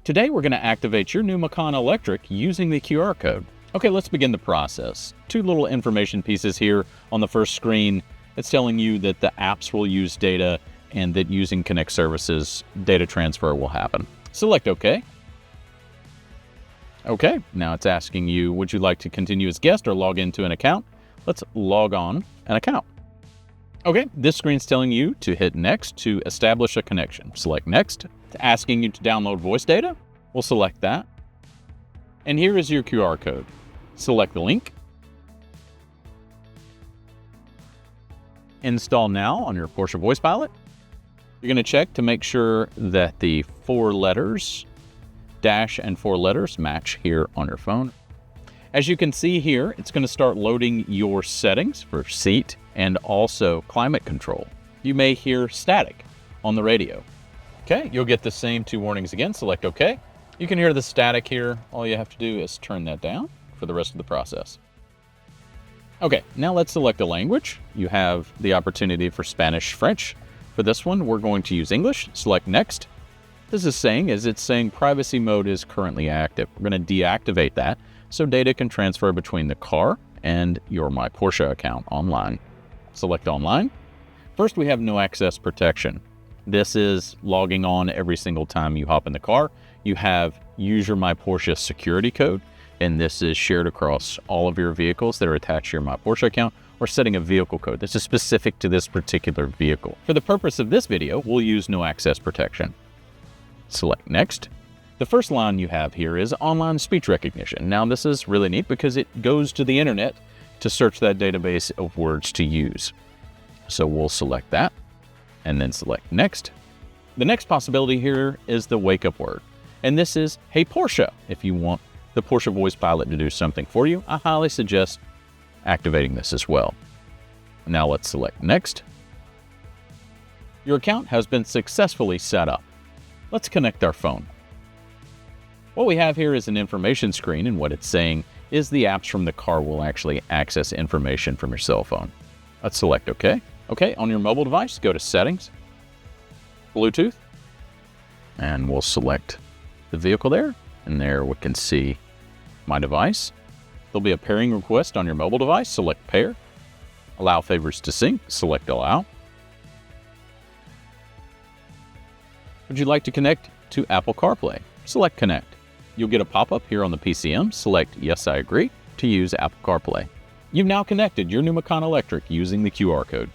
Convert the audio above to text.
Today we're going to activate your new Macan Electric using the QR code. Okay, let's begin the process. Two little information pieces here on the first screen. It's telling you that the apps will use data and that using Connect services, data transfer will happen. Select OK. Okay, now it's asking you, would you like to continue as guest or log into an account? Let's log on an account. Okay, this screen's telling you to hit Next to establish a connection. Select Next. It's asking you to download voice data. We'll select that. And here is your QR code. Select the link. Install now on your Porsche Voice Pilot. You're going to check to make sure that the 4 letters, dash and 4 letters, match here on your phone. As you can see here, it's going to start loading your settings for seat and also climate control. You may hear static on the radio. Okay, you'll get the same 2 warnings again. Select OK. You can hear the static here. All you have to do is turn that down for the rest of the process. Okay, now let's select a language. You have the opportunity for Spanish, French. For this one, we're going to use English. Select Next. This is saying it's saying privacy mode is currently active. We're going to deactivate that so data can transfer between the car and your My Porsche account online. Select Online. First, we have no access protection. This is logging on every single time you hop in the car. You have Use Your My Porsche security code, and this is shared across all of your vehicles that are attached to your My Porsche account, or setting a vehicle code. This is specific to this particular vehicle. For the purpose of this video, we'll use no access protection. Select Next. The first line you have here is online speech recognition. Now this is really neat because it goes to the internet to search that database of words to use. So we'll select that and then select Next. The next possibility here is the wake up word. And this is, Hey Porsche. If you want the Porsche Voice Pilot to do something for you, I highly suggest activating this as well. Now let's select Next. Your account has been successfully set up. Let's connect our phone. What we have here is an information screen, and what it's saying is the apps from the car will actually access information from your cell phone. Let's select OK. OK, on your mobile device, go to Settings, Bluetooth, and we'll select the vehicle there. And there we can see My Device. There'll be a pairing request on your mobile device. Select Pair. Allow favorites to sync. Select Allow. Would you like to connect to Apple CarPlay? Select Connect. You'll get a pop-up here on the PCM. Select Yes, I agree to use Apple CarPlay. You've now connected your new Macan Electric using the QR code.